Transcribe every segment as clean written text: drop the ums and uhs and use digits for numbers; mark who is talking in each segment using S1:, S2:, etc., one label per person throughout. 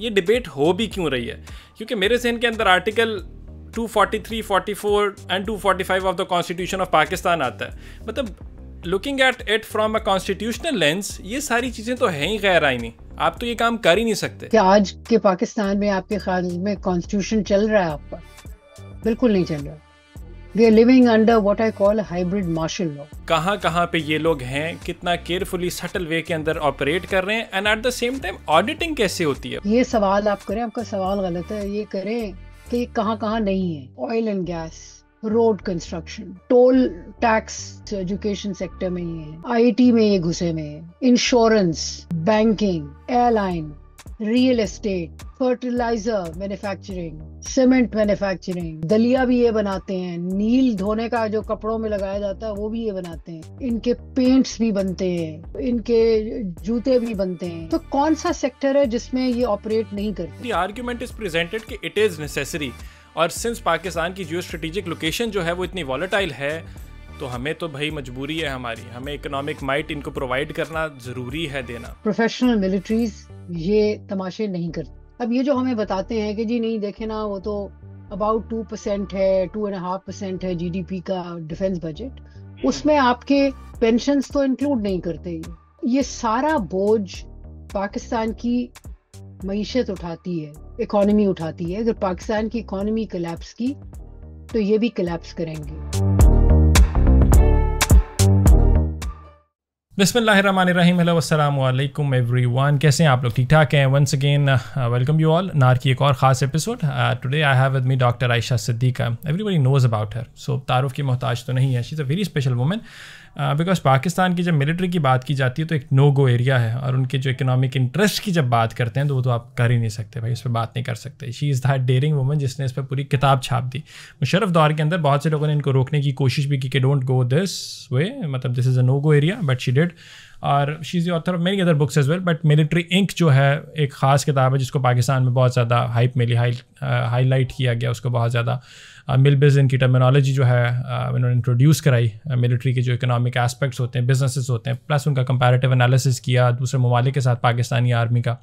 S1: ये डिबेट हो भी क्यों रही है? क्योंकि मेरे जहन के अंदर article 243, 44 and 245 of the constitution of Pakistan आता है। मतलब looking at it from a constitutional lens, ये सारी चीज़ें तो हैं ही गैर आईनी। आप तो ये काम कर ही नहीं सकते।
S2: क्या आज के पाकिस्तान में आपके ख्याल में कॉन्स्टिट्यूशन चल रहा है आपका? बिल्कुल नहीं चल रहा। We are living under what I call hybrid martial law.
S1: कहाँ कहाँ पे ये लोग हैं, कितना केयरफुली सटल वे के अंदर ऑपरेट कर रहे हैं, and at the same time auditing कैसे होती है?
S2: ये सवाल आप करें, आपका सवाल गलत है। ये करें कि कहाँ कहाँ नहीं है। Oil and gas, road construction, toll tax, education sector में ये है, आईटी में ये घुसे में है, insurance, banking, airline, real estate, fertiliser manufacturing, cement manufacturing, दलिया भी ये बनाते हैं, नील धोने का जो कपड़ों में लगाया जाता है वो भी ये बनाते हैं, इनके पेंट्स भी बनते हैं, इनके जूते भी बनते हैं। तो कौन सा सेक्टर है जिसमें ये ऑपरेट नहीं करते?
S1: द आर्ग्यूमेंट इज प्रेजेंटेड कि इट इज़ नेसेसरी, और सिंस पाकिस्तान की जियो स्ट्रेटेजिक लोकेशन जो है वो इतनी वॉलेटाइल है, तो हमें तो भाई मजबूरी है हमारी, हमें इकोनॉमिक माइट इनको प्रोवाइड करना ज़रूरी है देना।
S2: प्रोफेशनल मिलिट्रीज ये तमाशे नहीं करते। अब ये जो हमें बताते हैं कि जी नहीं देखे ना, वो तो अबाउट 2% है, 2.5% है जीडीपी का डिफेंस बजट, उसमें आपके पेंशन्स तो इंक्लूड नहीं करते। ये सारा बोझ पाकिस्तान की मईशत उठाती है, इकोनॉमी उठाती है। अगर पाकिस्तान की इकोनॉमी कोलैप्स की तो ये भी कोलैप्स करेंगे।
S1: बिस्मिल्लाहिर्रहमानिर्रहीम, हेलो अस्सलाम वालेकुम एवरीवन। कैसे हैं आप लोग? ठीक ठाक हैं? Once again welcome you all नार की एक और ख़ास एपिसोड। Today I have with me doctor Ayesha Siddiqa. Everybody knows about her, so तारुफ की मोहताज तो नहीं है। She is a very special woman because Pakistan की जब मिलिट्री की बात की जाती है तो एक नो गो एरिया है, और उनके जो इकोनॉमिक इंटरेस्ट की जब बात करते हैं तो वो तो आप कर ही नहीं सकते भाई, इस पर बात नहीं कर सकते। She is that daring woman जिसने इस पर पूरी किताब छाप दी। मुशर्रफ दौर के अंदर बहुत से लोगों ने इनको रोकने की कोशिश भी की कि डोंट गो दिस वे, मतलब this is a no go area, but she did. और she is the author of many other books as well. But military inc जो है एक ख़ास किताब है जिसको पाकिस्तान में बहुत ज़्यादा हाइप मिली, हाईलाइट किया गया उसको बहुत ज़्यादा। मिलबिज़ इनकी टर्मिनोलॉजी जो है इन्होंने इंट्रोड्यूस कराई। मिलिट्री के जो इकोनॉमिक एस्पेक्ट्स होते हैं, बिजनेसेस होते हैं, प्लस उनका कंपैरेटिव एनालिसिस किया दूसरे ममालिक के साथ पाकिस्तानी आर्मी का।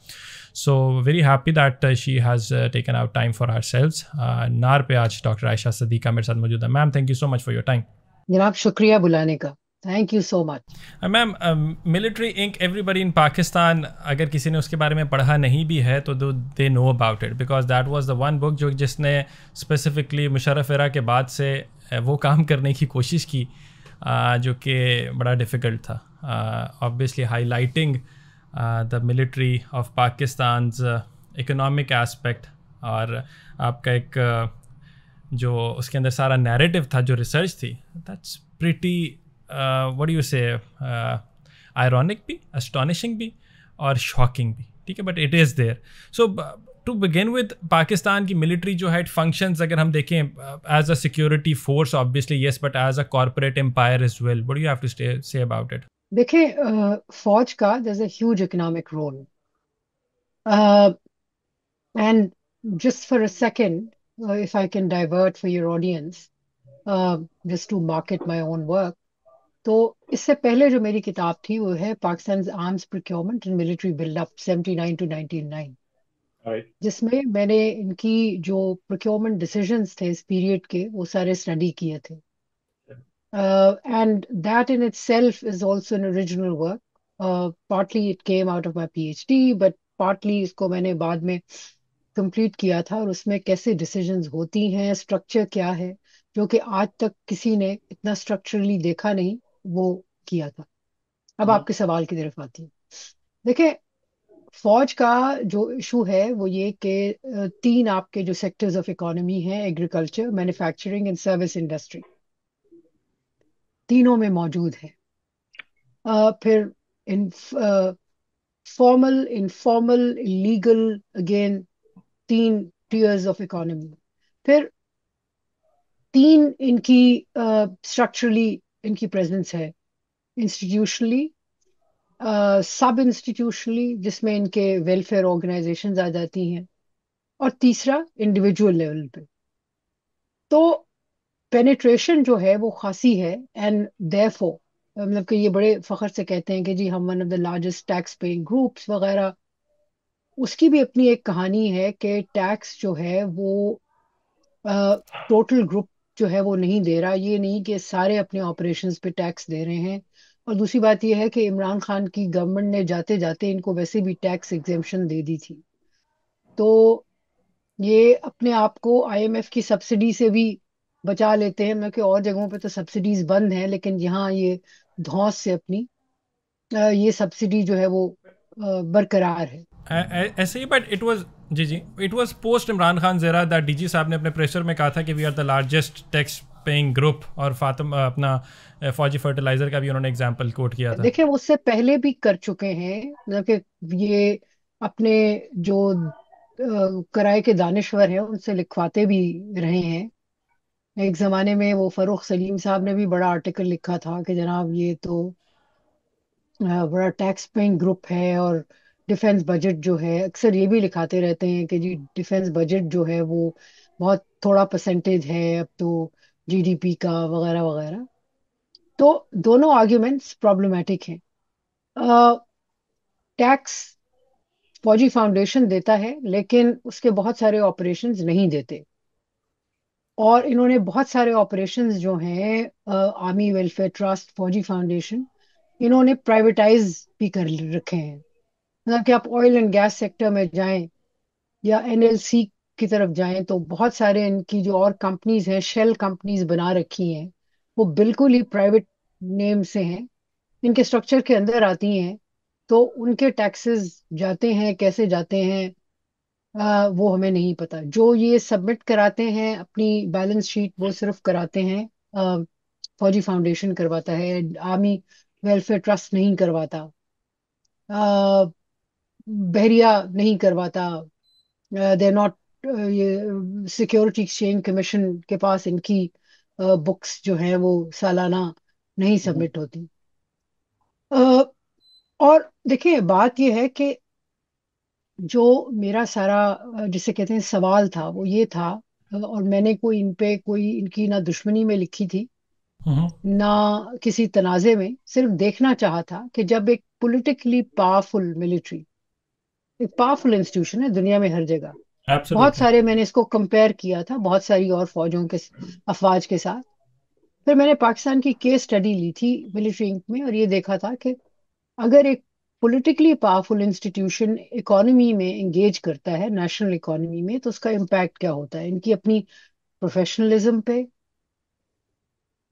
S1: So very happy that she has taken out time for our selves. नार पे आज डॉक्टर आयशा सिद्दीका मेरे साथ मौजूद है। Ma'am, thank you so much for your time.
S2: जनाब शुक्रिया बुलाने का, thank you so much.
S1: Ma'am, military Inc, everybody in Pakistan, अगर किसी ने उसके बारे में पढ़ा नहीं भी है तो they know about it, because that was the one book जिसने स्पेसिफिकली मुशर्रफ एरा के बाद से वो काम करने की कोशिश की जो कि बड़ा डिफ़िकल्ट था। Obviously highlighting the military of Pakistan economic aspect, और आपका एक जो उसके अंदर सारा नैरेटिव था, जो रिसर्च थी, that's pretty what do you say, ironic भी, एस्टॉनिशिंग भी, और शॉकिंग भी। ठीक है, but it is there. So to begin with, Pakistan की मिलिट्री जो है इट फंक्शंस, अगर हम देखें as a security force obviously yes, but as a corporate empire as well. What do you have to say about it?
S2: देखिए, फौज का there's a huge economic role, and just for a second, if I can divert for your audience, just to market my own work, तो इससे पहले जो मेरी किताब थी वो है Pakistan arms procurement and military buildup 79 to 99,
S1: right.
S2: जिसमें मैंने इनकी जो प्रोक्योरमेंट डिसीजंस थे इस पीरियड के वो सारे स्टडी किए थे। And that in itself is also an original work. Partly it came out of my PhD, but partly इसको मैंने बाद में कंप्लीट किया था, और उसमें कैसे डिसीजंस होती हैं, स्ट्रक्चर क्या है, जो कि आज तक किसी ने इतना स्ट्रक्चरली देखा नहीं, वो किया था। अब आपके सवाल की तरफ आती है। देखिए, फौज का जो इशू है वो ये कि तीन आपके जो सेक्टर्स ऑफ इकोनॉमी हैं, agriculture, manufacturing and service industry, तीनों में मौजूद है। फिर in formal, informal, legal, again तीन टीयर्स ऑफ इकोनॉमी। फिर तीन इनकी स्ट्रक्चरली इनकी प्रेजेंस है, इंस्टीट्यूशनली, सब इंस्टीट्यूशनली जिसमें इनके वेलफेयर ऑर्गेनाइजेशंस आ जाती हैं, और तीसरा इंडिविजुअल लेवल पे। तो पेनिट्रेशन जो है वो खासी है, एंड देयरफॉर मतलब कि ये बड़े फख्र से कहते हैं कि जी हम one of the largest tax paying groups वगैरह। उसकी भी अपनी एक कहानी है कि टैक्स जो है वो टोटल ग्रुप जो है वो नहीं दे रहा, ये नहीं कि सारे अपने ऑपरेशंस पे टैक्स दे रहे हैं। और दूसरी बात ये है कि इमरान खान की गवर्नमेंट ने जाते जाते इनको वैसे भी टैक्स एग्जेम्पशन दे दी थी। तो ये अपने आप को आईएमएफ की सब्सिडी से भी बचा लेते हैं, मतलब कि और जगहों पे तो सब्सिडीज बंद हैं, लेकिन यहाँ ये धौंस से अपनी ये सब्सिडी जो है वो बरकरार है।
S1: ऐसे ही, बट इट वाज, जी जी, it was post Imran Khan ज़रा दैट डीजी साहब ने अपने प्रेशर में कहा था कि we are the largest tax paying group, और फातिम अपना फौजी फर्टिलाइजर का भी उन्होंने एग्जांपल कोट किया था।
S2: देखिए, वो उससे पहले भी कर चुके हैं, मतलब कि ये अपने जो किराए के दानिश्वर हैं उनसे लिखवाते भी रहे हैं। एक जमाने में वो फरूख सलीम साहब ने भी बड़ा आर्टिकल लिखा था कि जनाब ये तो बड़ा टैक्स पेइंग ग्रुप है। और डिफेंस बजट जो है, अक्सर ये भी लिखाते रहते हैं कि जी डिफेंस बजट जो है वो बहुत थोड़ा परसेंटेज है अब तो जीडीपी का, वगैरह वगैरह। तो दोनों आर्ग्यूमेंट्स प्रॉब्लमेटिक हैं। टैक्स फौजी फाउंडेशन देता है, लेकिन उसके बहुत सारे ऑपरेशंस नहीं देते। और इन्होंने बहुत सारे ऑपरेशंस जो हैं, आर्मी वेलफेयर ट्रस्ट, फौजी फाउंडेशन, इन्होंने प्राइवेटाइज भी कर रखे हैं। मतलब कि आप ऑयल एंड गैस सेक्टर में जाएं या एनएलसी की तरफ जाएं तो बहुत सारे इनकी जो और कंपनीज हैं, शेल कंपनीज बना रखी हैं, वो बिल्कुल ही प्राइवेट नेम से हैं, इनके स्ट्रक्चर के अंदर आती हैं। तो उनके टैक्सेस जाते हैं, कैसे जाते हैं, वो हमें नहीं पता। जो ये सबमिट कराते हैं अपनी बैलेंस शीट, वो सिर्फ कराते हैं फौजी फाउंडेशन करवाता है, आर्मी वेलफेयर ट्रस्ट नहीं करवाता, अ, बहरिया नहीं करवाता। दे नॉट, ये सिक्योरिटी एक्सचेंज कमीशन के पास इनकी बुक्स जो हैं वो सालाना नहीं सबमिट होती। अ, और देखिए, बात यह है कि जो मेरा सारा जिसे कहते हैं सवाल था वो ये था, और मैंने कोई इन पे कोई इनकी ना दुश्मनी में लिखी थी
S1: हम्म।
S2: ना किसी तनाजे में, सिर्फ देखना चाहा था कि जब एक पॉलिटिकली पावरफुल मिलिट्री, एक पावरफुल इंस्टीट्यूशन है दुनिया में हर जगह, बहुत
S1: एब्सोल्युटली।
S2: सारे, मैंने इसको कंपेयर किया था बहुत सारी और फौजों के अफवाज के साथ। फिर मैंने पाकिस्तान की केस स्टडी ली थी मिलिट्री इंक में, और ये देखा था कि अगर एक पॉलिटिकली पावरफुल इंस्टीट्यूशन इकोनॉमी में एंगेज करता है, नेशनल इकोनॉमी में, तो उसका इम्पैक्ट क्या होता है इनकी अपनी प्रोफेशनलिज्म पे,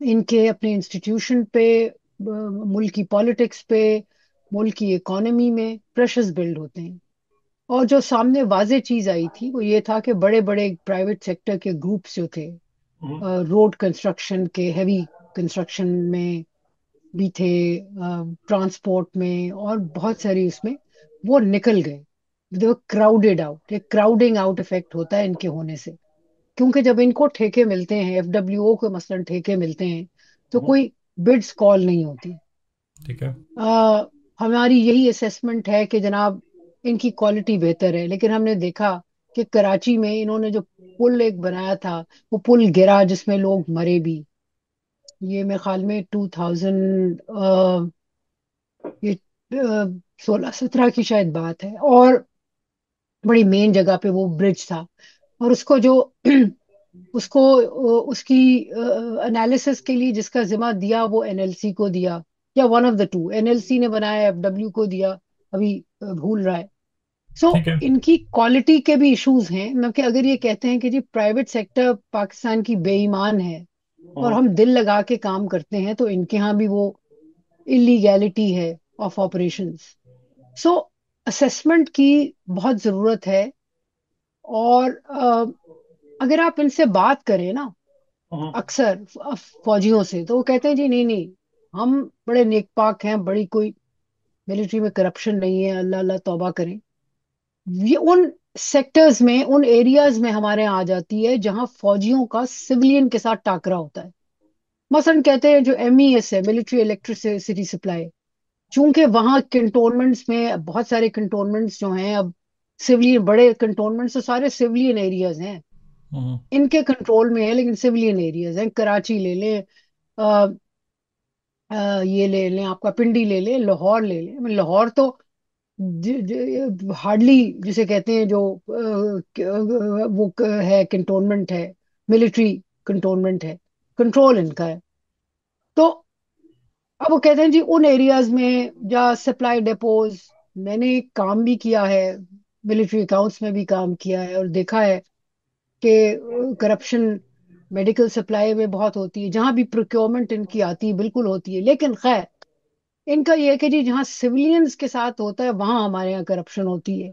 S2: इनके अपने इंस्टीट्यूशन पे, मुल्क की पॉलिटिक्स पे, मुल्क की इकोनॉमी में प्रेशर्स बिल्ड होते हैं। और जो सामने वाजे चीज आई थी वो ये था कि बड़े बड़े प्राइवेट सेक्टर के ग्रुप्स जो थे, रोड कंस्ट्रक्शन के, हैवी कंस्ट्रक्शन में भी थे, ट्रांसपोर्ट में और बहुत सारी उसमें, वो निकल गए। दे क्राउडेड आउट, एक क्राउडिंग आउट इफेक्ट होता है इनके होने से। क्योंकि जब इनको ठेके मिलते हैं, एफडब्ल्यूओ को मसलन ठेके मिलते हैं, तो कोई बिड्स कॉल नहीं होती।
S1: ठीक है।
S2: आ, हमारी यही असेसमेंट है कि जनाब इनकी क्वालिटी बेहतर है, लेकिन हमने देखा कि कराची में इन्होंने जो पुल एक बनाया था, वो पुल गिरा जिसमें लोग मरे भी। ये मेरे ख्याल में 2000, ये 16-17 की शायद बात है। और बड़ी मेन जगह पे वो ब्रिज था, और उसको जो उसको उसकी एनालिसिस के लिए जिसका जिम्मा दिया वो एनएलसी को दिया, या one of the two, NLC ने बनाया, एफडब्ल्यू को दिया, अभी भूल रहा है। सो
S1: ठीक है।
S2: इनकी क्वालिटी के भी इश्यूज हैं, मतलब कि अगर ये कहते हैं कि जी प्राइवेट सेक्टर पाकिस्तान की बेईमान है और हम दिल लगा के काम करते हैं, तो इनके यहाँ भी वो इलीगैलिटी है ऑफ ऑपरेशंस। सो असेसमेंट की बहुत जरूरत है। और अगर आप इनसे बात करें ना, अक्सर फौजियों से, तो वो कहते हैं जी नहीं नहीं, हम बड़े नेकपाक हैं, बड़ी कोई मिलिट्री में करप्शन नहीं है, अल्लाह अल्लाह तौबा करें। ये उन सेक्टर्स में, उन एरियाज में हमारे यहाँ आ जाती है जहां फौजियों का सिविलियन के साथ टाकरा होता है। मसलन कहते हैं जो एमईएस है, मिलिट्री इलेक्ट्रिसिटी सप्लाई, चूंकि वहां कंटोनमेंट्स में बहुत सारे कंटोनमेंट्स जो हैं अब, सिविलियन बड़े कंटोनमेंट्स तो सारे सिविलियन एरियाज हैं,
S1: हम्म।
S2: इनके कंट्रोल में है, लेकिन सिविलियन एरियाज हैं। कराची ले लें, अ, ये ले लें, आपका पिंडी ले लें, लाहौर ले लें। लाहौर तो हार्डली जिसे कहते हैं जो है कंटोनमेंट है, मिलिट्री कंटोनमेंट है, कंट्रोल इनका है। तो अब वो कहते हैं जी उन एरियाज में जहाँ सप्लाई डिपोज, मैंने काम भी किया है, मिलिट्री अकाउंट्स में भी काम किया है और देखा है कि करप्शन मेडिकल सप्लाई में बहुत होती है, जहां भी प्रोक्योरमेंट इनकी आती है बिल्कुल होती है। लेकिन खैर, इनका ये है कि जी जहाँ सिविलियंस के साथ होता है वहां हमारे यहाँ करप्शन होती है।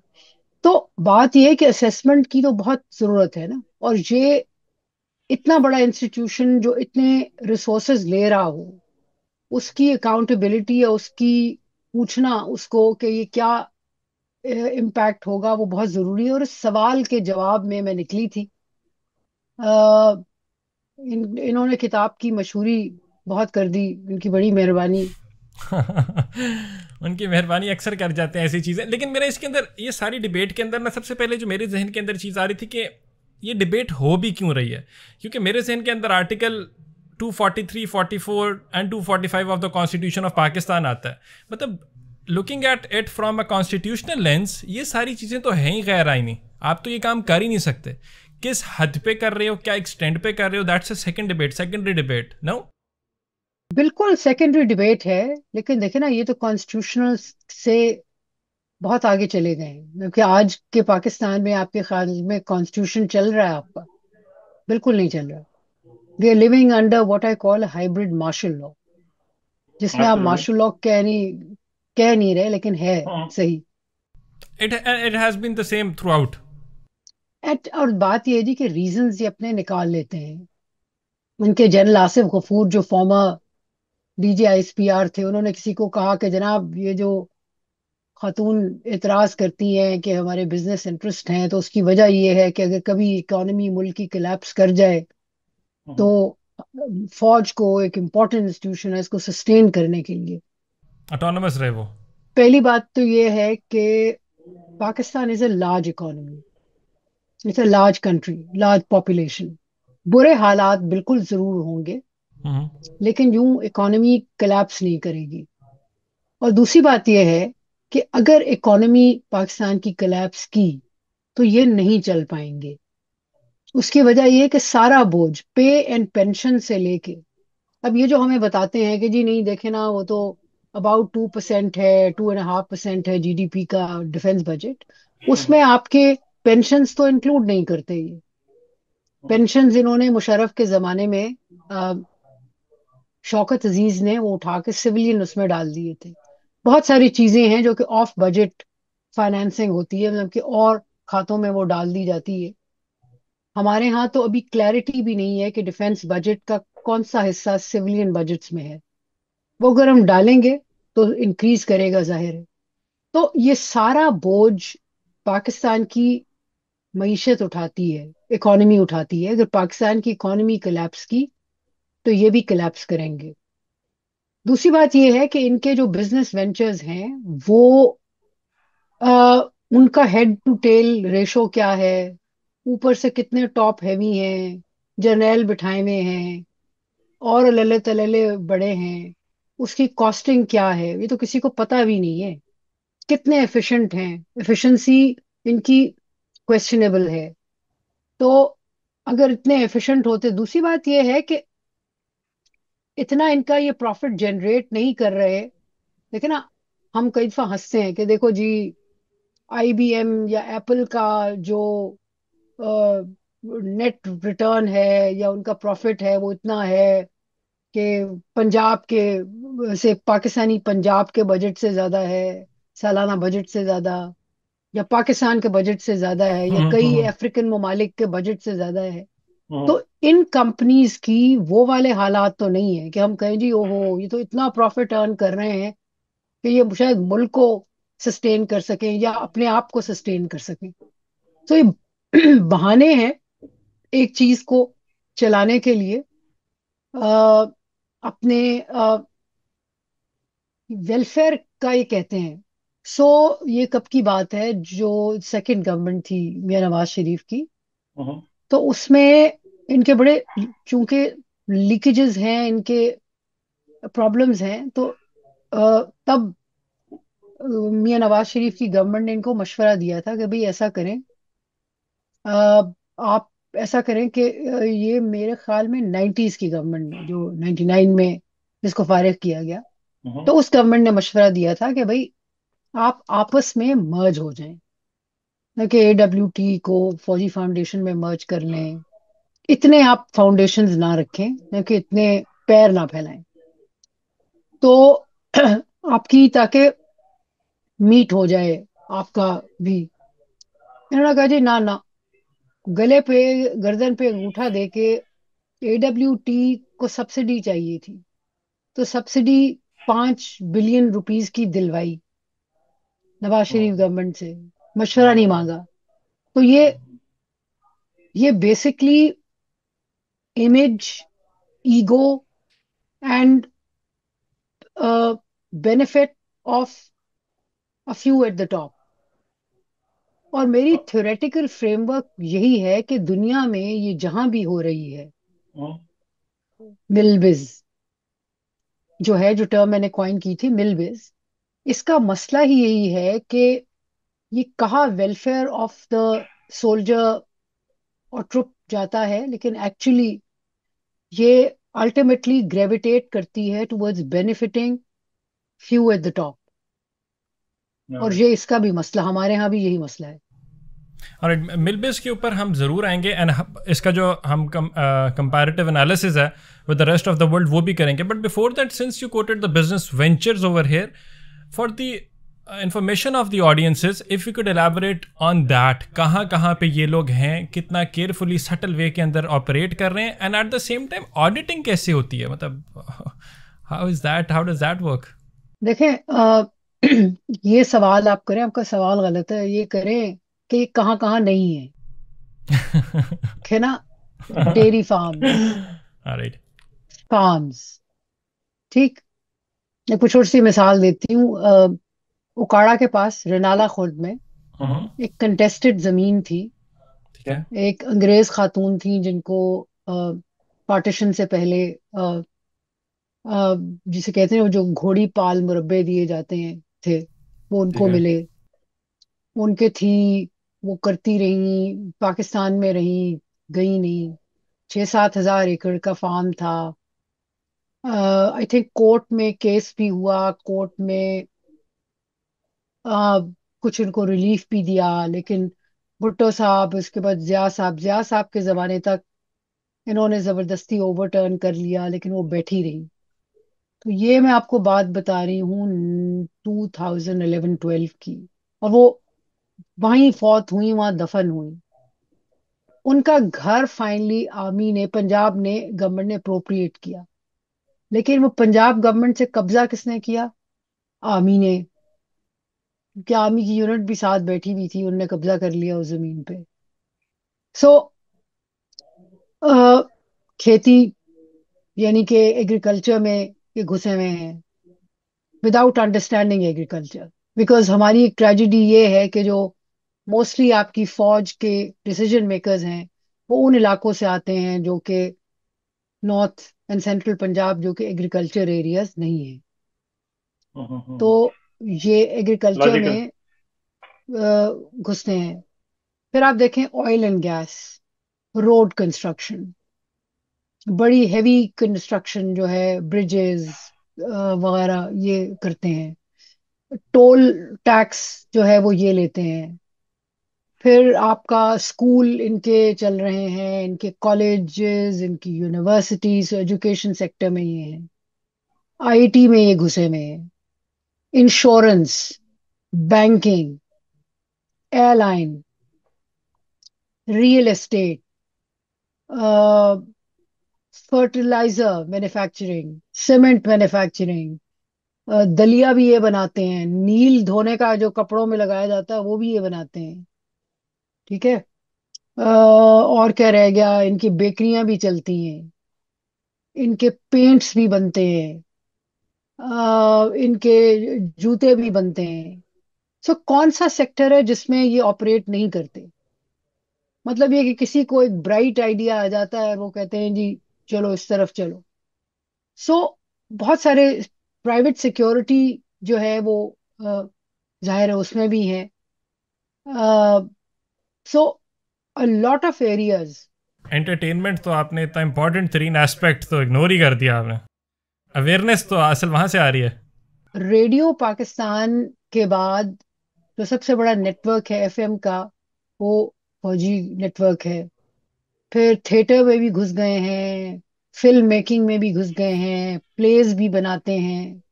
S2: तो बात यह है कि असेसमेंट की तो बहुत जरूरत है ना, और ये इतना बड़ा इंस्टीट्यूशन जो इतने रिसोर्सेज ले रहा हो, उसकी अकाउंटेबिलिटी या उसकी पूछना उसको कि ये क्या इम्पैक्ट होगा, वो बहुत जरूरी है। और इस सवाल के जवाब में मैं निकली थी। इन्होंने किताब की मशहूरी बहुत कर दी, इनकी बड़ी मेहरबानी।
S1: उनकी मेहरबानी अक्सर कर जाते हैं ऐसी चीज़ें। लेकिन मेरा इसके अंदर ये सारी डिबेट के अंदर ना सबसे पहले जो मेरे जहन के अंदर चीज़ आ रही थी कि ये डिबेट हो भी क्यों रही है, क्योंकि मेरे जहन के अंदर article 243, 44 and 245 of the constitution of Pakistan आता है। मतलब looking at it from a constitutional lens, ये सारी चीज़ें तो हैं ही गैर आईनी। आप तो ये काम कर ही नहीं सकते। किस हद पे कर रहे हो, क्या एक्सटेंड पे कर रहे हो, that's a second debate, secondary debate. No,
S2: बिल्कुल सेकेंडरी डिबेट है। लेकिन देखे ना, ये तो कॉन्स्टिट्यूशनल से बहुत आगे चले गए हैं, क्योंकि आज के पाकिस्तान में आपके ख्याल में कॉन्स्टिट्यूशन चल रहा है आपका? बिल्कुल नहीं चल रहा। We are living under what I call hybrid martial law, जिसमें आप
S3: एब्सोल्युटली।
S2: मार्शल लॉ कह नहीं रहे, लेकिन है सही।
S1: It has been the same throughout.
S2: और बात यह है जी कि रीजंस ये अपने निकाल लेते हैं। उनके जनरल आसिफ गफूर जो फॉर्मर DGISPR थे, उन्होंने किसी को कहा कि जनाब ये जो खातून एतराज करती हैं कि हमारे बिजनेस इंटरेस्ट हैं, तो उसकी वजह यह है कि अगर कभी इकोनॉमी मुल्क की कोलैप्स कर जाए तो फौज को, एक इम्पोर्टेंट इंस्टीट्यूशन है, इसको सस्टेन करने के लिए।
S1: ऑटोनमस रहे वो।
S2: पहली बात तो ये है कि Pakistan is a large economy, it's a large country, large population. बुरे हालात बिल्कुल जरूर होंगे,
S1: हम्म।
S2: लेकिन यूं इकोनॉमी कोलैप्स नहीं करेगी। और दूसरी बात यह है कि अगर इकोनॉमी पाकिस्तान की कोलैप्स की तो ये नहीं चल पाएंगे। उसकी वजह यह है कि सारा बोझ पे एंड पेंशन से लेके, अब ये जो हमें बताते हैं कि जी नहीं देखे ना, वो तो अबाउट 2% है, 2.5% है GDP का डिफेंस बजट, उसमें आपके पेंशन्स तो इंक्लूड नहीं करते ये। पेंशन्स इन्होंने मुशर्रफ के जमाने में अ, शौकत अजीज ने वो उठा के सिविलियन उसमें डाल दिए थे। बहुत सारी चीजें हैं जो कि ऑफ बजट फाइनेंसिंग होती है, मतलब कि और खातों में वो डाल दी जाती है। हमारे यहाँ तो अभी क्लैरिटी भी नहीं है कि डिफेंस बजट का कौन सा हिस्सा सिविलियन बजट्स में है। वो अगर हम डालेंगे तो इंक्रीज करेगा, जाहिर है। तो ये सारा बोझ पाकिस्तान की मईशत उठाती है, इकोनॉमी उठाती है। अगर पाकिस्तान की इकोनॉमी कोलैप्स की तो ये भी कोलैप्स करेंगे। दूसरी बात ये है कि इनके जो बिजनेस वेंचर्स हैं वो उनका हेड टू टेल रेशो क्या है, ऊपर से कितने टॉप हैवी हैं, जर्नैल बिठाए हुए हैं और लले तलले बड़े हैं, उसकी कॉस्टिंग क्या है, ये तो किसी को पता भी नहीं है। कितने एफिशिएंट हैं, एफिशिएंसी इनकी क्वेश्चनेबल है। तो अगर इतने एफिशिएंट होते, दूसरी बात ये है कि इतना इनका ये प्रॉफिट जनरेट नहीं कर रहे। लेकिन ना, हम कई दफा हंसते हैं कि देखो जी, IBM या एप्पल का जो नेट रिटर्न है या उनका प्रॉफिट है वो इतना है कि पंजाब के से पाकिस्तानी पंजाब के बजट से ज्यादा है, सालाना बजट से ज्यादा, या पाकिस्तान के बजट से ज्यादा है, या कई अफ्रीकन ममालिक के बजट से ज्यादा है। तो इन कंपनीज की वो वाले हालात तो नहीं है कि हम कहें जी ओहो ये तो इतना प्रॉफिट अर्न कर रहे हैं कि ये शायद मुल्क को सस्टेन कर सकें या अपने आप को सस्टेन कर सकें। तो ये बहाने हैं एक चीज को चलाने के लिए, अ, अपने वेलफेयर का ये कहते हैं। सो ये कब की बात है, जो सेकंड गवर्नमेंट थी मियां नवाज शरीफ की, तो उसमें इनके बड़े, चूंकि लीकेजेस हैं, इनके प्रॉब्लम्स हैं, तो तब मियां नवाज शरीफ की गवर्नमेंट ने इनको मशवरा दिया था कि भाई ऐसा करें, अ, आप ऐसा करें कि ये मेरे ख्याल में 90s की गवर्नमेंट में, जो 99 में जिसको फारिग किया गया,
S3: हम्म।
S2: तो उस गवर्नमेंट ने मशवरा दिया था कि भाई आप आपस में मर्ज हो जाएं, न कि AWT को फौजी फाउंडेशन में मर्ज कर लें। इतने आप फाउंडेशंस ना रखें, न कि इतने पैर ना फैलाएं। तो आपकी, ताकि मीट हो जाए आपका भी। इन्होंने कहा जी ना ना, गले पे, गर्दन पे अंगूठा दे के AWT को सब्सिडी चाहिए थी, तो सब्सिडी 5 बिलियन रुपीस की दिलवाई नवाज शरीफ गवर्नमेंट से, मशवरा नहीं मांगा। तो ये basically image, ego and benefit of a few at the top. और मेरी थ्योरेटिकल फ्रेमवर्क यही है कि दुनिया में ये जहां भी हो रही है, मिलबिज जो है, जो टर्म मैंने कॉइन की थी, मिलबिज, इसका मसला ही यही है कि ये कहाँ वेलफेयर ऑफ द सोल्जर और ट्रुप जाता है, लेकिन एक्चुअली ये अल्टीमेटली ग्रेविटेट करती है towards benefiting few at the top. और ये इसका भी मसला, हमारे यहाँ भी यही मसला है।
S1: और मिल बेस के ऊपर हम ज़रूर आएंगे, एंड इसका जो हम कंपैरेटिव एनालिसिस है with the rest of the world वो भी करेंगे. But before that, since you coated the business ventures over here, for the information of the audiences, if you could elaborate on that, कहाँ पे ये लोग हैं, कितना केयरफुली सटल वे के अंदर ऑपरेट कर रहे हैं, and at the same time auditing कैसे होती है, मतलब how is that, how does that work?
S2: देखें, ये सवाल आप करें, आपका सवाल गलत है। ये करें कि कहाँ कहाँ नहीं है, है ना? Dairy farms,
S1: right.
S2: फार्म्स, ठीक। मैं कुछ और सी मिसाल देती हूँ। उकाड़ा के पास रेनाला खुर्द में एक कंटेस्टेड जमीन थी।
S1: ठीक है.
S2: एक अंग्रेज खातून थी जिनको पार्टीशन से पहले, जिसे कहते हैं वो जो घोड़ी पाल मुरब्बे दिए जाते हैं थे, वो
S1: ठीक
S2: उनको
S1: है.
S2: मिले। उनके थी, वो करती रही, पाकिस्तान में रही, गई नहीं। 6-7 हजार एकड़ का फार्म था। आई थिंक कोर्ट में केस भी हुआ, कोर्ट में अ, कुछ उनको रिलीफ भी दिया, लेकिन भुट्टो साहब, उसके बाद जिया साहब के जमाने तक इन्होंने जबरदस्ती ओवरटर्न कर लिया, लेकिन वो बैठी रही। तो ये मैं आपको बात बता रही हूँ 2011-12 की। और वो वहीं फौत हुई, वहां दफन हुई। उनका घर फाइनली आर्मी ने, पंजाब ने, गवर्नमेंट ने अप्रोप्रिएट किया। लेकिन वो पंजाब गवर्नमेंट से कब्जा किसने किया? आर्मी ने। क्योंकि आर्मी की यूनिट भी साथ बैठी हुई थी, उनने कब्जा कर लिया उस जमीन पे। सो खेती, यानी कि एग्रीकल्चर में ये घुसे हुए हैं विदाउट अंडरस्टैंडिंग एग्रीकल्चर। बिकॉज हमारी एक ट्रेजिडी ये है कि जो मोस्टली आपकी फौज के डिसीजन मेकर्स हैं, वो उन इलाकों से आते हैं जो कि नॉर्थ एंड सेंट्रल पंजाब, जो कि एग्रीकल्चर एरियाज नहीं है। तो ये एग्रीकल्चर
S3: लॉजिकल।
S2: में घुसते हैं। फिर आप देखें oil and gas, road construction, बड़ी हैवी कंस्ट्रक्शन जो है, ब्रिजेस वगैरह ये करते हैं। टोल टैक्स जो है वो ये लेते हैं। फिर आपका स्कूल इनके चल रहे हैं, इनके कॉलेजेस, इनकी यूनिवर्सिटीज, एजुकेशन सेक्टर में ये हैं। IT में ये घुसे हुए हैं। Insurance, banking, airline, real estate, fertiliser manufacturing, cement manufacturing, दलिया भी ये बनाते हैं। नील धोने का जो कपड़ों में लगाया जाता है वो भी ये बनाते हैं। ठीक है। और क्या रह गया, इनकी बेकरियां भी चलती हैं, इनके पेंट्स भी बनते हैं, इनके जूते भी बनते हैं। सो कौन सा सेक्टर है जिसमें ये ऑपरेट नहीं करते? मतलब ये कि किसी को एक ब्राइट आइडिया आ जाता है और वो कहते हैं जी चलो इस तरफ चलो। सो बहुत सारे प्राइवेट सिक्योरिटी जो है वो जाहिर है उसमें भी है। So a lot of areas.
S1: Entertainment तो आपने इतना इंपॉर्टेंट तरीन एस्पेक्ट तो इग्नोर ही कर दिया आपने। अवेयरनेस तो असल वहां से आ रही है।
S2: रेडियो पाकिस्तान के बाद जो सबसे बड़ा नेटवर्क है एफएम का, वो फौजी नेटवर्क है। फिर थिएटर में भी घुस गए हैं, फिल्म मेकिंग में भी घुस गए हैं, प्लेस भी बनाते हैं।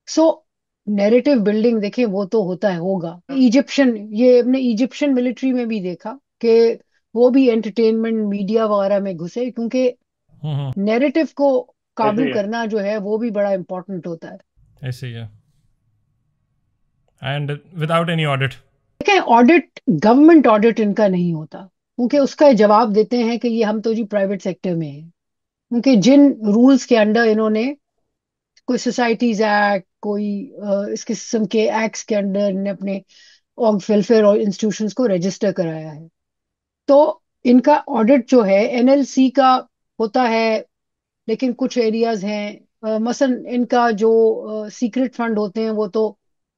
S2: सो नैरेटिव बिल्डिंग देखें, वो तो होता है, होगा। इजिप्शियन, ये अपने इजिप्शियन मिलिट्री में भी देखा कि वो भी एंटरटेनमेंट मीडिया वगैरह में घुसे, क्योंकि
S1: हम्म।
S2: नैरेटिव को
S1: ऐसे
S2: काबू
S1: ही है।
S2: करना जो है वो भी बड़ा इंपॉर्टेंट होता है।
S1: ऐसे ही है। And without any audit.
S2: देखें, ऑडिट, गवर्नमेंट ऑडिट इनका नहीं होता, क्योंकि उसका जवाब देते हैं कि ये हम तो जी प्राइवेट सेक्टर में है। क्योंकि जिन रूल्स के अंडर इन्होंने, कोई सोसाइटीज एक्ट, कोई इस किस्म के एक्ट्स के अंडर इन्होंने अपने वेलफेयर और इंस्टीट्यूशंस को रजिस्टर कराया है, तो इनका ऑडिट जो है एनएलसी का होता है। लेकिन कुछ एरियाज हैं, मसलन इनका जो सीक्रेट फंड होते हैं वो तो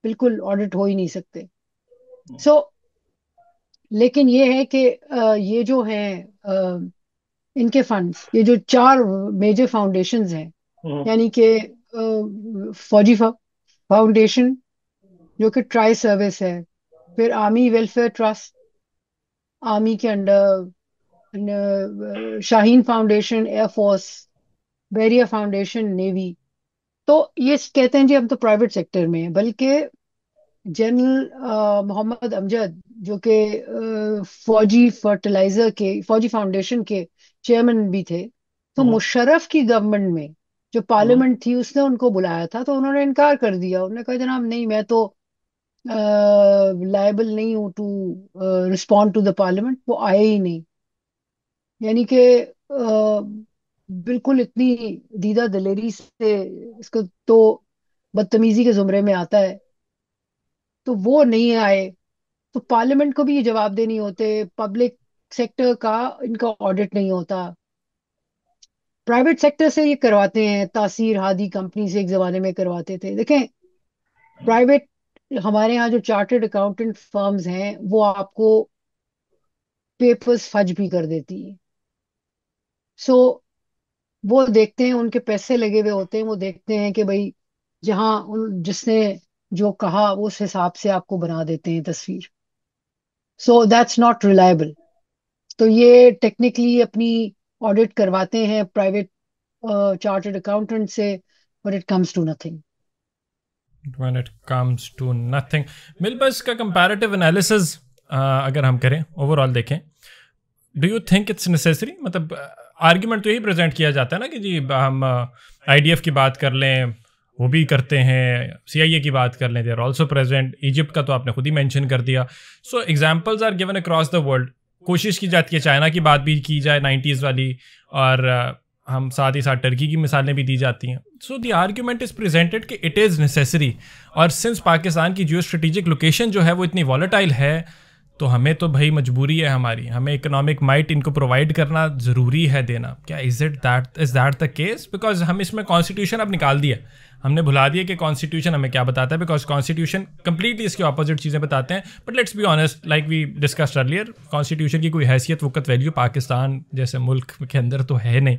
S2: बिल्कुल ऑडिट हो ही नहीं सकते। सो लेकिन ये है कि ये जो है इनके फंड्स, ये जो चार मेजर फाउंडेशंस हैं, यानी कि फौजी फाउंडेशन जो कि ट्राई सर्विस है, फिर आर्मी वेलफेयर ट्रस्ट आर्मी के अंडर, शाहीन फाउंडेशन एयरफोर्स, बेरिया फाउंडेशन नेवी। तो ये कहते हैं जी हम तो प्राइवेट सेक्टर में हैं, बल्कि जनरल मोहम्मद अमजद जो कि फौजी फाउंडेशन के चेयरमैन भी थे, तो मुशर्रफ की गवर्नमेंट में जो पार्लियामेंट थी उसने उनको बुलाया था, तो उन्होंने इनकार कर दिया। उन्होंने कहा जनाब नहीं, मैं तो लायबल नहीं हूं to respond to the parliament. वो आए ही नहीं। यानी कि बिल्कुल इतनी दीदा दिलेरी से इसको तो बदतमीजी के जुमरे में आता है, तो वो नहीं आए। तो पार्लियामेंट को भी ये जवाब नहीं होते, पब्लिक सेक्टर का इनका ऑडिट नहीं होता। प्राइवेट सेक्टर से ये करवाते हैं, तासीर हादी कंपनी से एक जमाने में करवाते थे। देखें, प्राइवेट, हमारे यहाँ जो चार्टर्ड अकाउंटेंट फर्म्स हैं वो आपको पेपर्स फज भी कर देती है। सो वो देखते हैं, उनके पैसे लगे हुए होते हैं, वो देखते हैं कि भाई जहाँ उन जिसने जो कहा उस हिसाब से आपको बना देते हैं तस्वीर। So that's not reliable. तो ये टेक्निकली अपनी ऑडिट करवाते हैं प्राइवेट चार्टर्ड अकाउंटेंट से, but it comes to nothing.
S1: When it comes to nothing. Milbus का कंपैरेटिव एनालिसिस अगर हम करें, ओवरऑल देखें, do you think it's necessary? मतलब आर्ग्यूमेंट तो यही प्रेजेंट किया जाता है ना कि जी हम आईडीएफ की बात कर लें, वो भी करते हैं, सीआईए की बात कर लें, they are also present, Egypt का तो आपने खुद ही मेंशन कर दिया। So examples are given across the world. कोशिश की जाती है चाइना की बात भी की जाए 90s वाली, और हम साथ ही साथ टर्की की मिसालें भी दी जाती हैं। So the argument is presented कि इट इज़ नेसेसरी, और सिंस पाकिस्तान की जियो स्ट्रेटिजिक लोकेशन जो है वो इतनी वॉलेटाइल है, तो हमें तो भाई मजबूरी है हमारी, हमें इकोनॉमिक माइट इनको प्रोवाइड करना ज़रूरी है देना। क्या is that the case? Because हम इसमें कॉन्स्टिट्यूशन अब निकाल दिया, हमने भुला दिया कि कॉन्स्टिट्यूशन हमें क्या बताता है, बिकॉज कॉन्स्टिट्यूशन कंप्लीटली इसके ऑपोजिट चीज़ें बताते हैं। But let's be honest, like we discussed earlier, constitution की कोई हैसियत वक़्त वैल्यू पाकिस्तान जैसे मुल्क के अंदर तो है नहीं।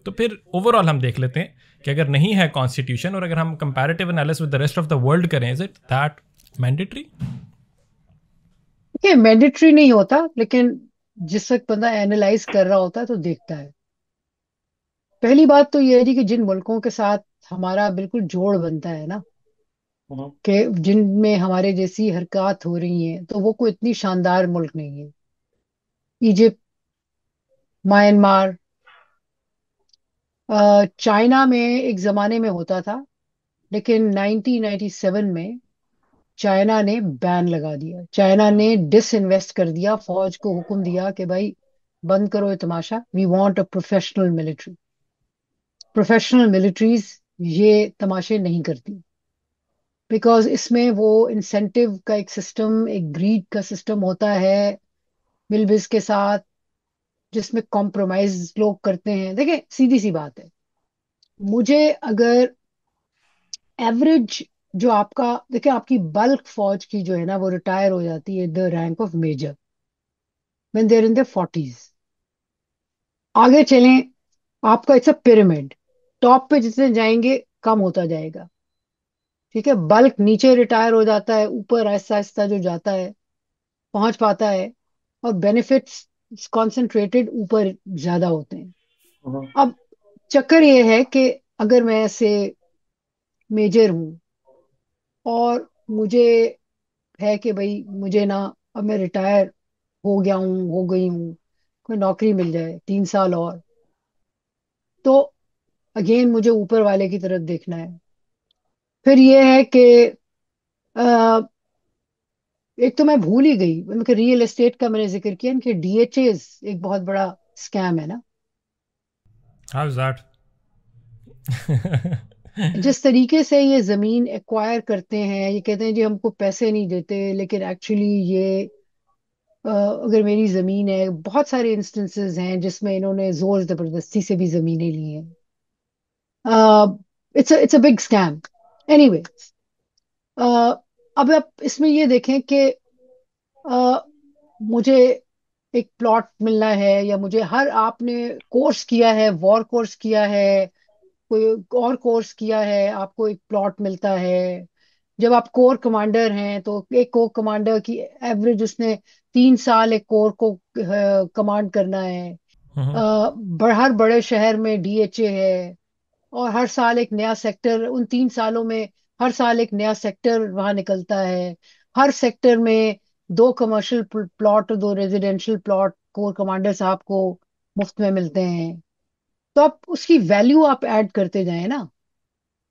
S1: तो फिर ओवरऑल हम देख लेते हैं कि अगर नहीं है कॉन्स्टिट्यूशन, और अगर हम comparative analysis with the rest of the world करें, इज इट दैट मैंडेटरी?
S2: ये मैंडेटरी नहीं होता, लेकिन जिस वक्त बंदा एनालाइज कर रहा होता है तो देखता है। पहली बात तो ये है जी कि जिन मुल्कों के साथ हमारा बिल्कुल जोड़ बनता है ना, कि जिनमें हमारे जैसी हरकत हो रही हैं, तो वो कोई इतनी शानदार मुल्क नहीं है। इजिप्ट, म्यांमार, चाइना में एक जमाने में होता था, लेकिन 1997 में चाइना ने बैन लगा दिया। चाइना ने डिसइन्वेस्ट कर दिया, फौज को हुक्म दिया कि भाई बंद करो ये तमाशा, we want a professional military. Professional militaries ये तमाशे नहीं करती, बिकॉज इसमें वो इंसेंटिव का एक सिस्टम, एक ग्रीड का सिस्टम होता है मिलबिस के साथ, जिसमें कॉम्प्रोमाइज लोग करते हैं। देखिए सीधी सी बात है, मुझे अगर एवरेज जो आपका, देखिए आपकी बल्क फौज की जो है ना, वो रिटायर हो जाती है the rank of major when they're in the 40s। आगे चलें, आपका इट्स अ पिरामिड। टॉप पे जितने जाएंगे कम होता जाएगा। ठीक है, बल्क नीचे रिटायर हो जाता है, ऊपर आहिस्ता आहिस्ता जो जाता है पहुंच पाता है, और बेनिफिट्स कॉन्सेंट्रेटेड ऊपर ज्यादा होते हैं।
S3: हम्म,
S2: अब चक्कर ये है कि अगर मैं ऐसे मेजर हूं और मुझे है कि भाई मुझे ना, अब मैं रिटायर हो गया हूँ, हो गई हूँ, कोई नौकरी मिल जाए 3 साल और, तो अगेन मुझे ऊपर वाले की तरफ देखना है। फिर ये है कि अ, एक तो मैं भूल ही गई, मैं रियल एस्टेट का मैंने जिक्र किया कि डीएचएस एक बहुत बड़ा स्कैम है ना।
S1: How is that?
S2: जिस तरीके से ये जमीन एक्वायर करते हैं, ये कहते हैं जी हमको पैसे नहीं देते, लेकिन एक्चुअली ये अगर मेरी जमीन है, बहुत सारे इंस्टेंसेस हैं जिसमें इन्होंने जोर जबरदस्ती से भी जमीनें ली हैं। It's a big scam. Anyway, अब आप इसमें ये देखें कि अ, मुझे एक प्लॉट मिलना है, या मुझे हर, आपने कोर्स किया है, वॉर कोर्स किया है, कोई और कोर्स किया है, आपको एक प्लॉट मिलता है। जब आप कोर कमांडर हैं तो एक कोर कमांडर की एवरेज, उसने 3 साल एक कोर को कमांड करना है।
S1: Mhm.
S2: हर बड़े शहर में डीएचए है, और हर साल एक नया सेक्टर, उन 3 सालों में हर साल एक नया सेक्टर वहां निकलता है। हर सेक्टर में 2 कमर्शियल प्लॉट और 2 रेजिडेंशियल प्लॉट कोर कमांडर साहब को मुफ्त में मिलते हैं। तो आप उसकी वैल्यू आप ऐड करते जाए ना।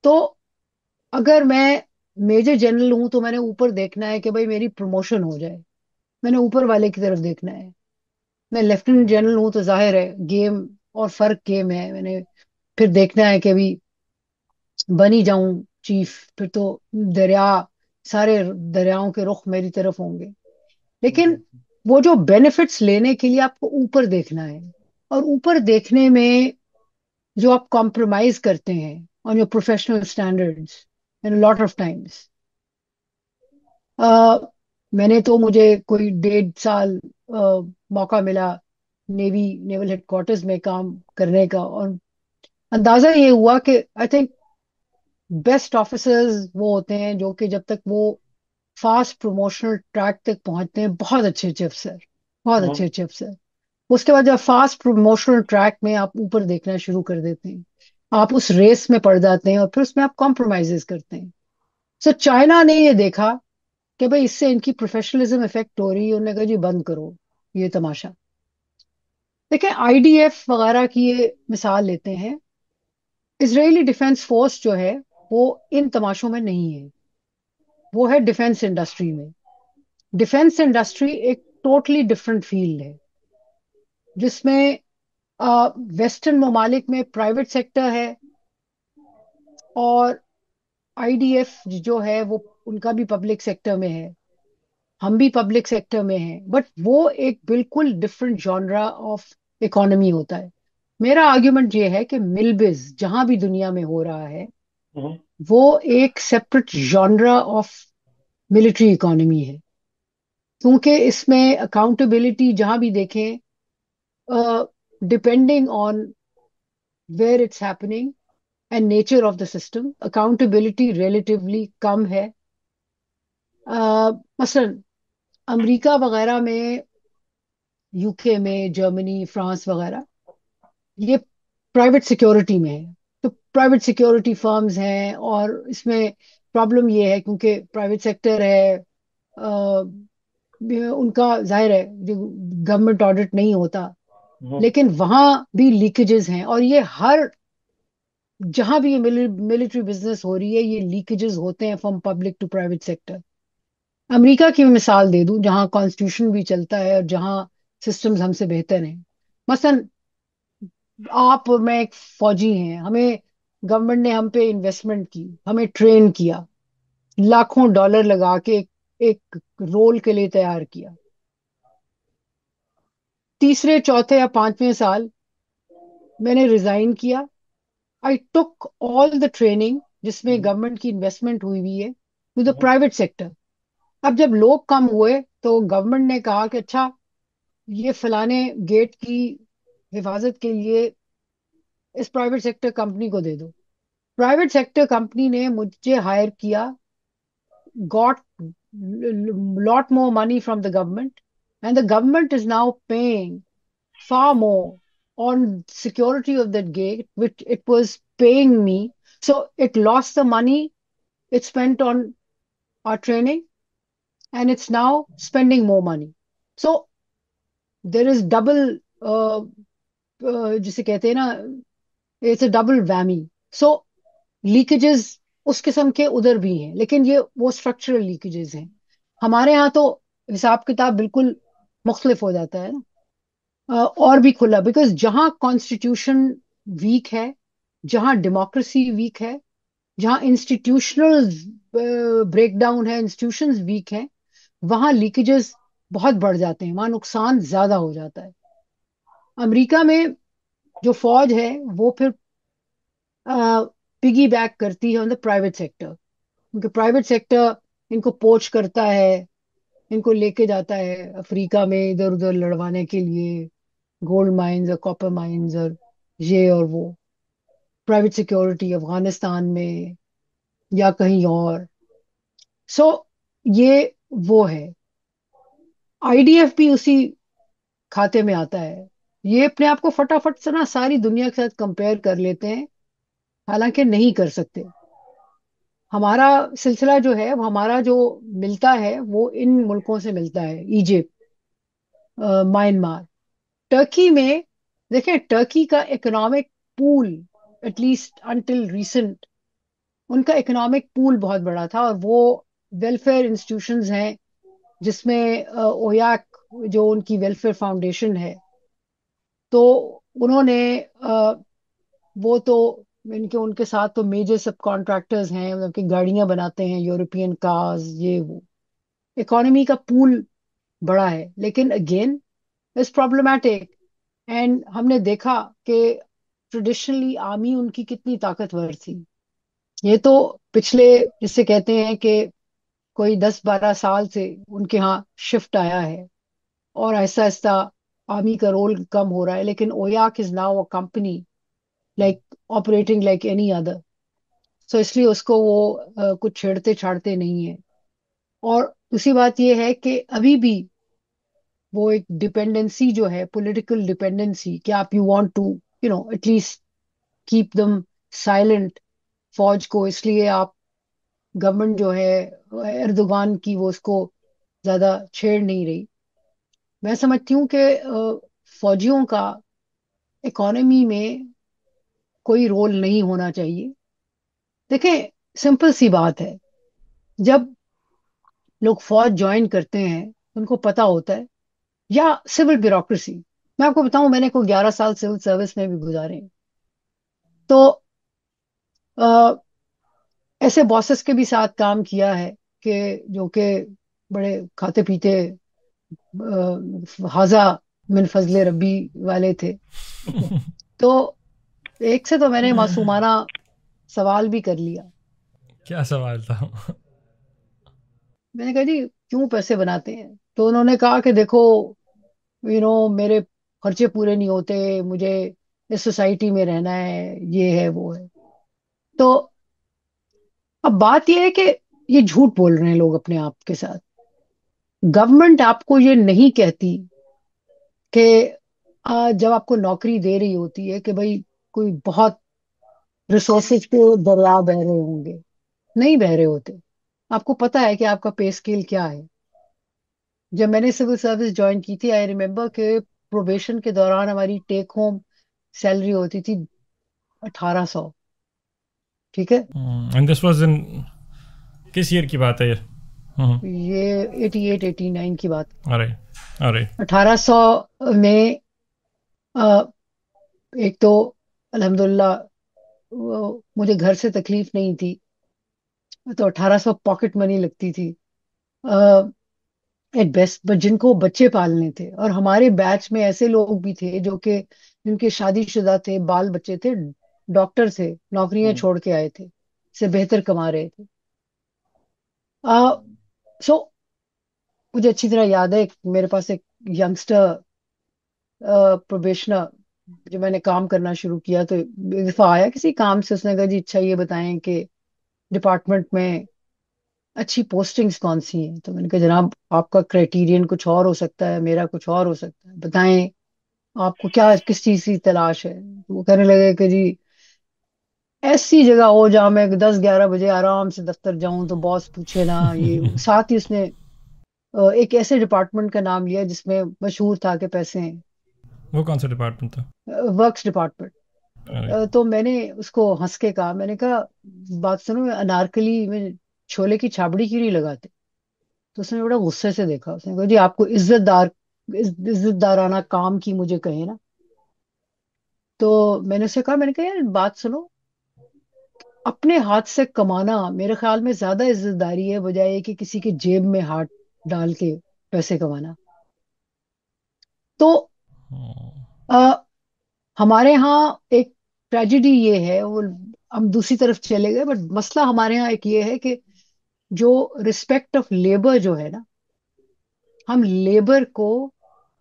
S2: तो अगर मैं मेजर जनरल हूं तो मैंने ऊपर देखना है कि भाई मेरी प्रमोशन हो जाए, मैंने ऊपर वाले की तरफ देखना है। मैं लेफ्टिनेंट जनरल हूं तो जाहिर है गेम और फर्क गेम है, मैंने फिर देखना है कि भाई बनी जाऊं चीफ, फिर तो दरिया, सारे दरियाओं के रुख मेरी तरफ होंगे। लेकिन वो जो बेनिफिट्स लेने के लिए आपको ऊपर देखना है, और ऊपर देखने में जो आप कॉम्प्रोमाइज करते हैं on your professional standards in lot of times. मैंने तो, मुझे कोई 1.5 साल मौका मिला नेवी नेवल हेडक्वार्टर्स में काम करने का, और अंदाजा ये हुआ कि आई थिंक बेस्ट ऑफिसर्स वो होते हैं जो कि जब तक वो फास्ट प्रमोशनल ट्रैक तक पहुंचते हैं, बहुत अच्छे अच्छे अफसर, बहुत अच्छे अच्छे अफसर। उसके बाद जब फास्ट प्रमोशनल ट्रैक में आप ऊपर देखना शुरू कर देते हैं, आप उस रेस में पड़ जाते हैं, और फिर उसमें आप कॉम्प्रोमाइजेस करते हैं। सो चाइना ने ये देखा कि भाई इससे इनकी प्रोफेशनलिज्म इफेक्ट हो रही है, उन्होंने कहा जी बंद करो ये तमाशा। देखें, आईडीएफ वगैरह की ये मिसाल लेते हैं, इजरायली डिफेंस फोर्स जो है वो इन तमाशों में नहीं है, वो है डिफेंस इंडस्ट्री में। डिफेंस इंडस्ट्री एक टोटली डिफरेंट फील्ड है, जिसमें वेस्टर्न ममालिक में प्राइवेट सेक्टर है, और आईडीएफ जो है वो उनका भी पब्लिक सेक्टर में है, हम भी पब्लिक सेक्टर में हैं, बट वो एक बिल्कुल डिफरेंट जॉनरा ऑफ इकोनॉमी होता है। मेरा आर्ग्यूमेंट ये है कि मिलबिज जहां भी दुनिया में हो रहा है, वो एक separate genre of military economy है, क्योंकि इसमें अकाउंटेबिलिटी जहां भी देखें, depending on where it's happening and nature of the system, accountability relatively कम है। मसलन अमेरिका वगैरह में, यूके में, जर्मनी, फ्रांस वगैरह, ये प्राइवेट सिक्योरिटी में है। तो प्राइवेट सिक्योरिटी फर्म्स हैं, और इसमें प्रॉब्लम ये है क्योंकि प्राइवेट सेक्टर है, उनका जाहिर है गवर्नमेंट ऑडिट नहीं होता, लेकिन वहां भी लीकेजेस हैं, और ये हर जहां भी ये मिलिट्री बिजनेस हो रही है, ये लीकेजेस होते हैं from public to private sector. America की मैं मिसाल दे दूं, जहां कॉन्स्टिट्यूशन भी चलता है और जहां सिस्टम्स हमसे बेहतर हैं। मसलन आप, मैं एक फौजी हैं, हमें गवर्नमेंट ने हम पे इन्वेस्टमेंट की, हमें ट्रेन किया, लाखों डॉलर लगा के एक रोल के लिए तैयार किया। तीसरे चौथे या पांचवें साल मैंने रिजाइन किया। आई टुक ऑल द ट्रेनिंग जिसमें गवर्नमेंट की इन्वेस्टमेंट हुई हुई है, टू द प्राइवेट सेक्टर। अब जब लोग कम हुए तो गवर्नमेंट ने कहा कि अच्छा, ये फलाने गेट की हिफाजत के लिए इस प्राइवेट सेक्टर कंपनी को दे दो। प्राइवेट सेक्टर कंपनी ने मुझे हायर किया, got lot more money from the government, and the government is now paying far more on security of that gate, which it was paying me. So it lost the money it spent on our training, and it's now spending more money. So there is double, जिसे कहते हैं ना, it's a double whammy. So leakages उस किस्म के उधर भी हैं, लेकिन ये वो स्ट्रक्चरल लीकेजेस हैं। हमारे यहाँ तो हिसाब किताब बिल्कुल मुख्तलिफ हो जाता है ना। और भी खुला, बिकॉज जहाँ कॉन्स्टिट्यूशन वीक है, जहाँ डेमोक्रेसी वीक है, जहाँ इंस्टीट्यूशनल ब्रेकडाउन है, इंस्टीट्यूशंस वीक हैं, वहाँ लीकेजेस बहुत बढ़ जाते हैं, वहाँ नुकसान ज्यादा हो जाता है। अमेरिका में जो फौज है वो फिर पिगी बैक करती है ऑन द प्राइवेट सेक्टर, क्योंकि प्राइवेट सेक्टर इनको पोच करता है, इनको लेके जाता है अफ्रीका में इधर उधर लड़वाने के लिए, गोल्ड माइंस और कॉपर माइंस और ये और वो, प्राइवेट सिक्योरिटी अफगानिस्तान में या कहीं और। सो ये वो है। आईडीएफ भी उसी खाते में आता है। ये अपने आप को फटाफट से ना सारी दुनिया के साथ कंपेयर कर लेते हैं, हालांकि नहीं कर सकते। हमारा सिलसिला जो है, वो हमारा जो मिलता है वो इन मुल्कों से मिलता है, इजिप्ट, म्यांमार, टर्की में। देखें, टर्की का economic pool, at least until recent, उनका इकोनॉमिक पूल बहुत बड़ा था, और वो वेलफेयर इंस्टीट्यूशंस हैं, जिसमें ओयाक, जो उनकी वेलफेयर फाउंडेशन है, तो उन्होंने वो तो इनके उनके साथ तो मेजर सब कॉन्ट्रैक्टर्स हैं, मतलब कि गाड़ियां बनाते हैं, यूरोपियन कार्स, ये वो। इकोनॉमी का पूल बड़ा है, लेकिन अगेन इट्स प्रॉब्लमैटिक। एंड हमने देखा कि ट्रेडिशनली आर्मी उनकी कितनी ताकतवर थी। ये तो पिछले, जिससे कहते हैं कि कोई 10-12 साल से उनके यहाँ शिफ्ट आया है, और ऐसा ऐसा आर्मी का रोल कम हो रहा है, लेकिन Oyak is now a company, like operating like any other. So इसलिए उसको वो कुछ छेड़ते छाड़ते नहीं है। और दूसरी बात ये है कि अभी भी वो एक डिपेंडेंसी जो है, पॉलिटिकल डिपेंडेंसी, कि आप you want to at least keep them silent, फौज को, इसलिए आप गवर्नमेंट जो है एर्दोगान की, वो उसको ज्यादा छेड़ नहीं रही। मैं समझती हूँ कि फौजियों का इकोनॉमी में कोई रोल नहीं होना चाहिए। देखें, सिंपल सी बात है, जब लोग फौज ज्वाइन करते हैं उनको पता होता है, या सिविल ब्यूरोक्रेसी, मैं आपको बताऊं, मैंने को 11 साल सिविल सर्विस में भी गुजारे हैं। तो अ, ऐसे बॉसेस के भी साथ काम किया है कि जो कि बड़े खाते पीते, हाजा मिन फजले रब्बी वाले थे। तो एक से तो मैंने मासूमाना सवाल भी कर लिया।
S1: क्या सवाल था?
S2: मैंने कहा जी, क्यों पैसे बनाते हैं? तो उन्होंने कहा कि देखो, मेरे खर्चे पूरे नहीं होते, मुझे इस सोसाइटी में रहना है, ये है वो है। तो अब बात यह है कि ये झूठ बोल रहे हैं लोग अपने आप के साथ। गवर्नमेंट आपको ये नहीं कहती कि जब आपको नौकरी दे रही होती है कि भाई कोई बहुत रिसोर्सेज के दरिया बह रहे होंगे, नहीं बह रहे होते। आपको पता है कि आपका पे स्केल क्या है। जब मैंने सिविल सर्विस ज्वाइन की थी, आई रिमेम्बर कि प्रोबेशन के दौरान हमारी टेक होम सैलरी होती थी 1800। ठीक है,
S1: एंड दिस वाज इन किस ईयर की बात है ये? हम्म।
S2: ये 88-89 की बात।
S1: अरे, अरे।
S2: 1800 में अ, एक तो अल्हम्दुलिल्लाह मुझे घर से तकलीफ नहीं थी, तो 1800 पॉकेट मनी लगती थी एट बेस्ट। बट जिनको बच्चे पालने थे, और हमारे बैच में ऐसे लोग भी थे जो कि जिनके शादीशुदा थे, बाल बच्चे थे, डॉक्टर थे, नौकरियां छोड़ के आए थे, से बेहतर कमा रहे थे। आ, सो मुझे अच्छी तरह याद है, मेरे पास एक यंगस्टर प्रोबेशनर, जो मैंने काम करना शुरू किया, तो एक दफा आया किसी काम से, उसने कहा जी अच्छा ये बताएं कि डिपार्टमेंट में अच्छी पोस्टिंग्स कौन सी हैं। तो मैंने कहा जनाब आपका क्राइटेरियन कुछ और हो सकता है, मेरा कुछ और हो सकता है, बताएं आपको क्या किस चीज की तलाश है। तो वो कहने लगे कि जी ऐसी जगह हो जहाँ मैं 10-11 बजे आराम से दफ्तर जाऊं तो बॉस पूछे ना ये। साथ ही उसने एक ऐसे डिपार्टमेंट का नाम लिया जिसमें मशहूर था कि पैसे हैं,
S1: वो कौन सा डिपार्टमेंट था?
S2: Works department.
S1: अरे,
S2: तो मैंने उसको हंस के कहा, मैंने कहा बात सुनो, अनारकली में छोले की छाबड़ी क्यों नहीं लगाते? तो उसने बड़ा गुस्से से देखा, उसने कहा जी आपको इज्जतदाराना काम की मुझे कहे ना। तो मैंने उसे कहा, मैंने कहा यार बात सुनो, अपने हाथ से कमाना मेरे ख्याल में ज्यादा इज्जतदारी है बजाय कि किसी के जेब में हाथ डाल के पैसे कमाना। तो आ, हमारे यहाँ एक ट्रेजिडी ये है, वो हम दूसरी तरफ चले गए, बट मसला हमारे यहाँ एक ये है कि जो रिस्पेक्ट ऑफ लेबर जो है ना, हम लेबर को,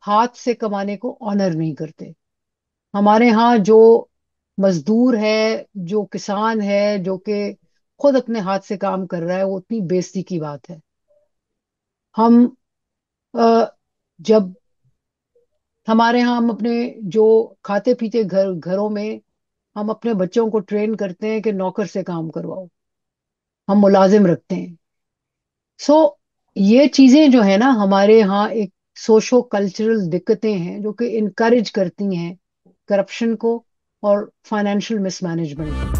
S2: हाथ से कमाने को ऑनर नहीं करते। हमारे यहाँ जो मजदूर है, जो किसान है, जो कि खुद अपने हाथ से काम कर रहा है, वो उतनी बेइज्जती की बात है। हम जब हमारे यहाँ हम अपने जो खाते पीते घरों में हम अपने बच्चों को ट्रेन करते हैं कि नौकर से काम करवाओ, हम मुलाजिम रखते हैं। सो ये चीजें जो है ना हमारे यहाँ एक सोशो कल्चरल दिक्कतें हैं जो कि इनकरेज करती हैं करप्शन को और फाइनेंशियल मिसमैनेजमेंट को।